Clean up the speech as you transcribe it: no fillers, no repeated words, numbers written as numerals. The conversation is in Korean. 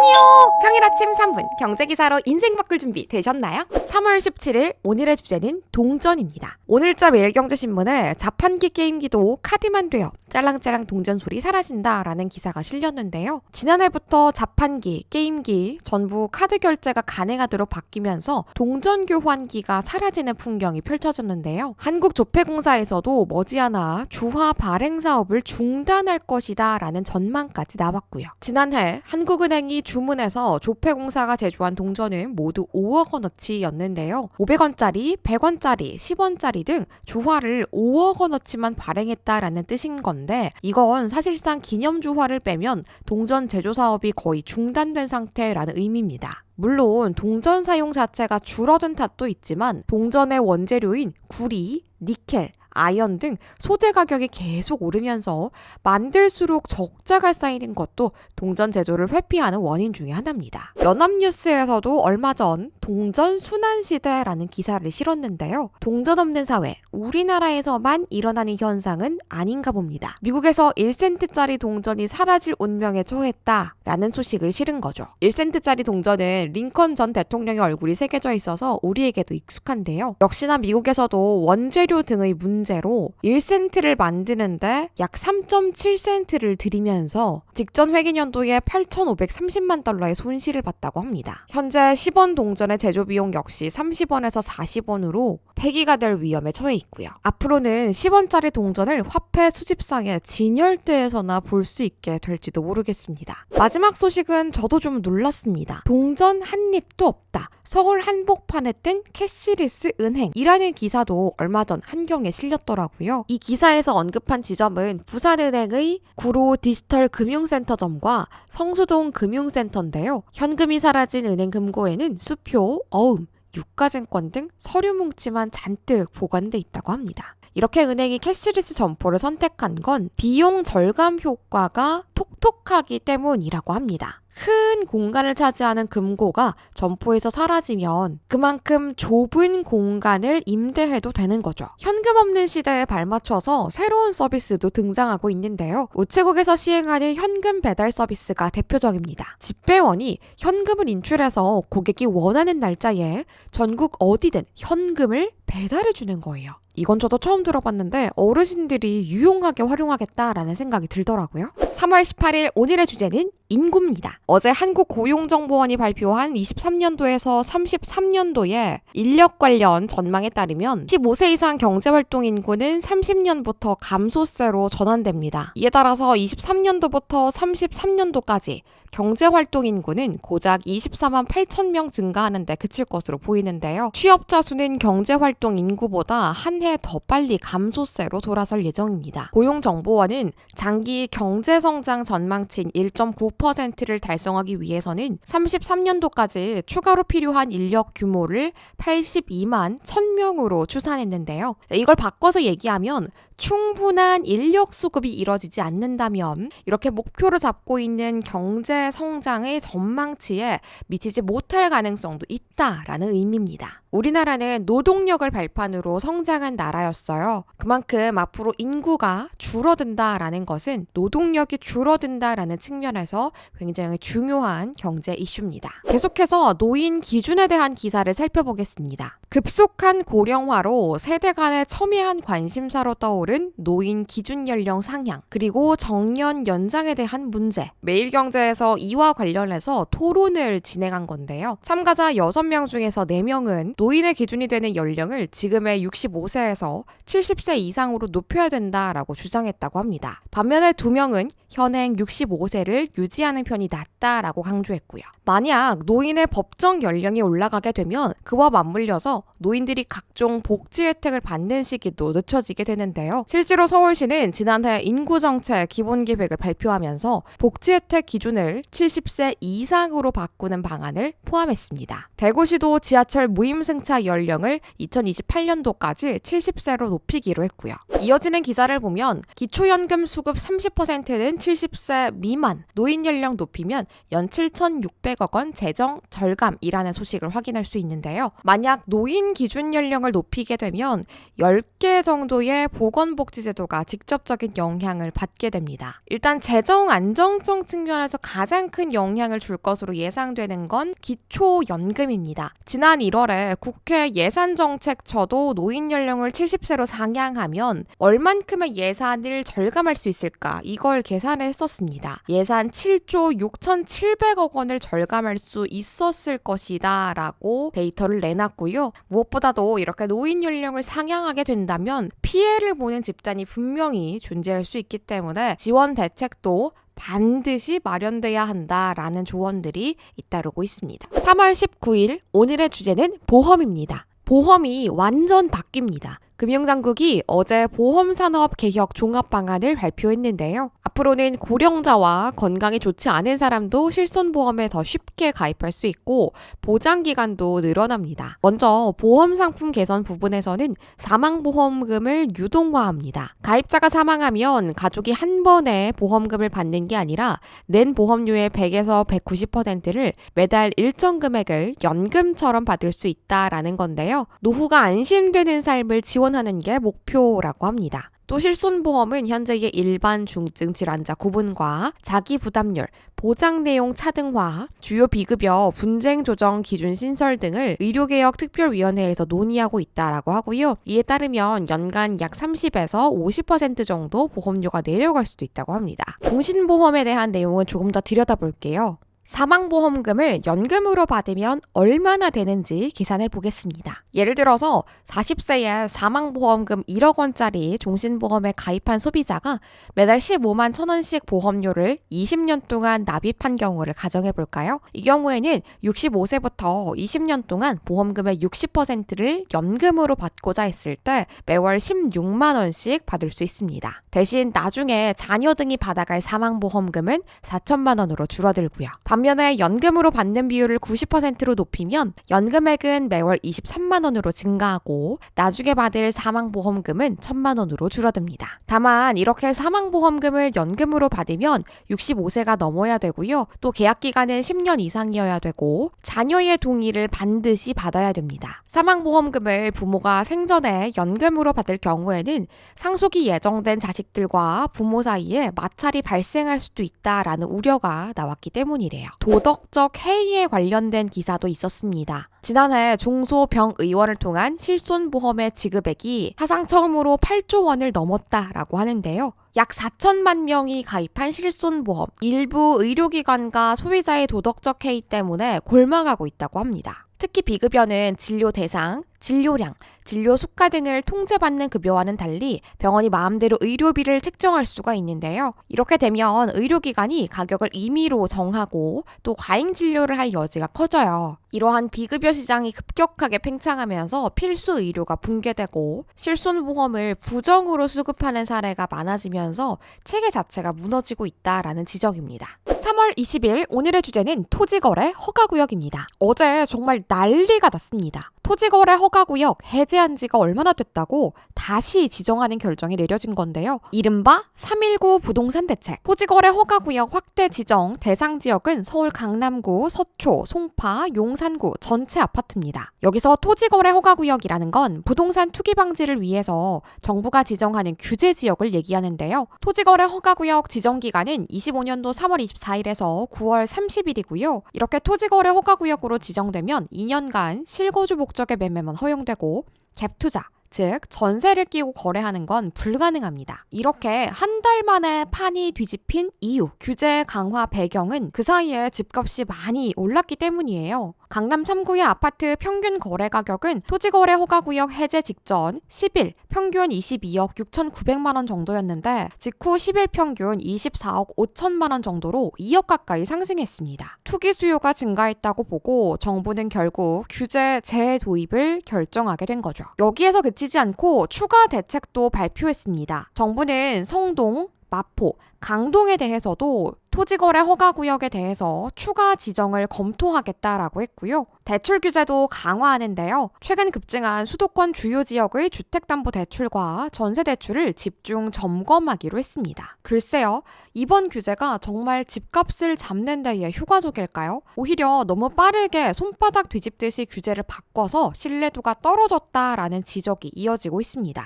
어머니요! 평일 아침 3분 경제기사로 인생 바꿀 준비 되셨나요? 3월 17일 오늘의 주제는 동전입니다. 오늘자 매일경제신문에 자판기 게임기도 카드만 돼요. 짤랑짤랑 동전 소리 사라진다 라는 기사가 실렸는데요. 지난해부터 자판기, 게임기 전부 카드 결제가 가능하도록 바뀌면서 동전 교환기가 사라지는 풍경이 펼쳐졌는데요. 한국조폐공사에서도 머지않아 주화 발행 사업을 중단할 것이다 라는 전망까지 나왔고요. 지난해 한국은행이 주문해서 조폐공사가 제조한 동전은 모두 5억 원어치였는데요. 500원짜리, 100원짜리, 10원짜리 등 주화를 5억 원어치만 발행했다라는 뜻인 건데 이건 사실상 기념주화를 빼면 동전 제조 사업이 거의 중단된 상태라는 의미입니다. 물론 동전 사용 자체가 줄어든 탓도 있지만 동전의 원재료인 구리, 니켈, 아연 등 소재 가격이 계속 오르면서 만들수록 적자가 쌓이는 것도 동전 제조를 회피하는 원인 중에 하나입니다. 연합뉴스에서도 얼마 전 동전 순환시대라는 기사를 실었는데요. 동전 없는 사회, 우리나라에서만 일어나는 현상은 아닌가 봅니다. 미국에서 1센트짜리 동전이 사라질 운명에 처했다라는 소식을 실은 거죠. 1센트짜리 동전은 링컨 전 대통령의 얼굴이 새겨져 있어서 우리에게도 익숙한데요. 역시나 미국에서도 원재료 등의 문제로 1센트를 만드는데 약 3.7센트를 들이면서 직전 회계년도에 8,530만 달러의 손실을 봤다고 합니다. 현재 10원 동전의 제조 비용 역시 30원에서 40원으로 폐기가 될 위험에 처해 있고요. 앞으로는 10원짜리 동전을 화폐 수집상의 진열대에서나 볼 수 있게 될지도 모르겠습니다. 마지막 소식은 저도 좀 놀랐습니다. 동전 한 입도 없다. 서울 한복판에 뜬 캐시리스 은행이라는 기사도 얼마 전 한경에 실렸더라고요. 이 기사에서 언급한 지점은 부산은행의 구로 디지털 금융센터점과 성수동 금융센터인데요. 현금이 사라진 은행 금고에는 수표, 어음, 유가증권 등 서류 뭉치만 잔뜩 보관돼 있다고 합니다. 이렇게 은행이 캐시리스 점포를 선택한 건 비용 절감 효과가 톡톡하기 때문이라고 합니다. 큰 공간을 차지하는 금고가 점포에서 사라지면 그만큼 좁은 공간을 임대해도 되는 거죠. 현금 없는 시대에 발맞춰서 새로운 서비스도 등장하고 있는데요. 우체국에서 시행하는 현금 배달 서비스가 대표적입니다. 집배원이 현금을 인출해서 고객이 원하는 날짜에 전국 어디든 현금을 배달해 주는 거예요. 이건 저도 처음 들어봤는데 어르신들이 유용하게 활용하겠다라는 생각이 들더라고요. 3월 18일 오늘의 주제는 인구입니다. 어제 한국고용정보원이 발표한 23년도에서 33년도의 인력 관련 전망에 따르면 15세 이상 경제활동 인구는 30년부터 감소세로 전환됩니다. 이에 따라서 23년도부터 33년도까지 경제활동 인구는 고작 24만 8천 명 증가하는 데 그칠 것으로 보이는데요. 취업자 수는 경제활동 인구보다 한 해 더 빨리 감소세로 돌아설 예정입니다. 고용정보원은 장기 경제성장 전망치인 1.9%를 달성하기 위해서는 33년도까지 추가로 필요한 인력 규모를 82만 1,000명으로 추산했는데요. 이걸 바꿔서 얘기하면 충분한 인력 수급이 이뤄지지 않는다면 이렇게 목표로 잡고 있는 경제 성장의 전망치에 미치지 못할 가능성도 있다라는 의미입니다. 우리나라는 노동력을 발판으로 성장한 나라였어요. 그만큼 앞으로 인구가 줄어든다라는 것은 노동력이 줄어든다라는 측면에서 굉장히 중요한 경제 이슈입니다. 계속해서 노인 기준에 대한 기사를 살펴보겠습니다. 급속한 고령화로 세대 간의 첨예한 관심사로 떠오른 노인 기준 연령 상향, 그리고 정년 연장에 대한 문제. 매일경제에서 이와 관련해서 토론을 진행한 건데요. 참가자 6명 중에서 4명은 노인의 기준이 되는 연령을 지금의 65세에서 70세 이상으로 높여야 된다라고 주장했다고 합니다. 반면에 2명은 현행 65세를 유지하는 편이 낫다라고 강조했고요. 만약 노인의 법정 연령이 올라가게 되면 그와 맞물려서 노인들이 각종 복지 혜택을 받는 시기도 늦춰지게 되는데요. 실제로 서울시는 지난해 인구정책 기본계획을 발표하면서 복지 혜택 기준을 70세 이상으로 바꾸는 방안을 포함했습니다. 대구시도 지하철 무임승 상승차 연령을 2028년도까지 70세로 높이기로 했고요. 이어지는 기사를 보면 기초연금 수급 30%는 70세 미만, 노인 연령 높이면 연 7,600억 원 재정 절감이라는 소식을 확인할 수 있는데요. 만약 노인 기준 연령을 높이게 되면 10개 정도의 보건복지제도가 직접적인 영향을 받게 됩니다. 일단 재정 안정성 측면에서 가장 큰 영향을 줄 것으로 예상되는 건 기초연금입니다. 지난 1월에 국회 예산정책처도 노인 연령을 70세로 상향하면 얼만큼의 예산을 절감할 수 있을까 이걸 계산을 했었습니다. 예산 7조 6,700억 원을 절감할 수 있었을 것이다 라고 데이터를 내놨고요. 무엇보다도 이렇게 노인 연령을 상향하게 된다면 피해를 보는 집단이 분명히 존재할 수 있기 때문에 지원 대책도 반드시 마련돼야 한다라는 조언들이 잇따르고 있습니다. 3월 19일 오늘의 주제는 보험입니다. 보험이 완전 바뀝니다. 금융당국이 어제 보험산업개혁 종합방안을 발표했는데요. 앞으로는 고령자와 건강이 좋지 않은 사람도 실손보험에 더 쉽게 가입할 수 있고 보장기간도 늘어납니다. 먼저 보험상품 개선 부분에서는 사망보험금을 유동화합니다. 가입자가 사망하면 가족이 한 번에 보험금을 받는 게 아니라 낸 보험료의 100에서 190%를 매달 일정 금액을 연금처럼 받을 수 있다라는 건데요. 노후가 안심되는 삶을 지원하는 게 목표라고 합니다. 또 실손보험은 현재의 일반 중증 질환자 구분과 자기부담률, 보장 내용 차등화, 주요 비급여 분쟁 조정 기준 신설 등을 의료개혁 특별위원회에서 논의하고 있다라고 하고요. 이에 따르면 연간 약 30에서 50% 정도 보험료가 내려갈 수도 있다고 합니다. 종신보험에 대한 내용은 조금 더 들여다볼게요. 사망보험금을 연금으로 받으면 얼마나 되는지 계산해 보겠습니다. 예를 들어서 40세에 사망보험금 1억 원짜리 종신보험에 가입한 소비자가 매달 15만 1,000원씩 보험료를 20년 동안 납입한 경우를 가정해 볼까요? 이 경우에는 65세부터 20년 동안 보험금의 60%를 연금으로 받고자 했을 때 매월 16만 원씩 받을 수 있습니다. 대신 나중에 자녀 등이 받아갈 사망보험금은 4천만 원으로 줄어들고요. 반면에 연금으로 받는 비율을 90%로 높이면 연금액은 매월 23만 원으로 증가하고 나중에 받을 사망보험금은 1,000만 원으로 줄어듭니다. 다만 이렇게 사망보험금을 연금으로 받으면 65세가 넘어야 되고요. 또 계약기간은 10년 이상이어야 되고 자녀의 동의를 반드시 받아야 됩니다. 사망보험금을 부모가 생전에 연금으로 받을 경우에는 상속이 예정된 자식들과 부모 사이에 마찰이 발생할 수도 있다라는 우려가 나왔기 때문이래요. 도덕적 해이에 관련된 기사도 있었습니다. 지난해 중소병의원을 통한 실손보험의 지급액이 사상 처음으로 8조 원을 넘었다라고 하는데요. 약 4천만 명이 가입한 실손보험, 일부 의료기관과 소비자의 도덕적 해이 때문에 골망하고 있다고 합니다. 특히 비급여는 진료 대상, 진료량, 진료 수가 등을 통제받는 급여와는 달리 병원이 마음대로 의료비를 책정할 수가 있는데요. 이렇게 되면 의료기관이 가격을 임의로 정하고 또 과잉 진료를 할 여지가 커져요. 이러한 비급여 시장이 급격하게 팽창하면서 필수 의료가 붕괴되고 실손보험을 부정으로 수급하는 사례가 많아지면서 체계 자체가 무너지고 있다라는 지적입니다. 3월 20일 오늘의 주제는 토지거래 허가구역입니다. 어제 정말 난리가 났습니다. 토지거래 허가구역 해제한 지가 얼마나 됐다고 다시 지정하는 결정이 내려진 건데요. 이른바 3.19 부동산 대책. 토지거래 허가구역 확대 지정 대상 지역은 서울 강남구, 서초, 송파, 용산구 전체 아파트입니다. 여기서 토지거래 허가구역이라는 건 부동산 투기 방지를 위해서 정부가 지정하는 규제 지역을 얘기하는데요. 토지거래 허가구역 지정 기간은 25년도 3월 24일에서 9월 30일이고요. 이렇게 토지거래 허가구역으로 지정되면 2년간 실거주 목적의 매매만 허용되고 갭투자, 즉 전세를 끼고 거래하는 건 불가능합니다. 이렇게 한 달 만에 판이 뒤집힌 이유, 규제 강화 배경은 그 사이에 집값이 많이 올랐기 때문이에요. 강남 3구의 아파트 평균 거래 가격은 토지거래 허가구역 해제 직전 10일 평균 22억 6,900만 원 정도였는데 직후 10일 평균 24억 5천만 원 정도로 2억 가까이 상승했습니다. 투기 수요가 증가했다고 보고 정부는 결국 규제 재도입을 결정하게 된 거죠. 여기에서 그치지 않고 추가 대책도 발표했습니다. 정부는 성동, 마포, 강동에 대해서도 토지거래 허가구역에 대해서 추가 지정을 검토하겠다라고 했고요. 대출 규제도 강화하는데요. 최근 급증한 수도권 주요 지역의 주택담보대출과 전세대출을 집중 점검하기로 했습니다. 글쎄요, 이번 규제가 정말 집값을 잡는 데에 효과적일까요? 오히려 너무 빠르게 손바닥 뒤집듯이 규제를 바꿔서 신뢰도가 떨어졌다라는 지적이 이어지고 있습니다.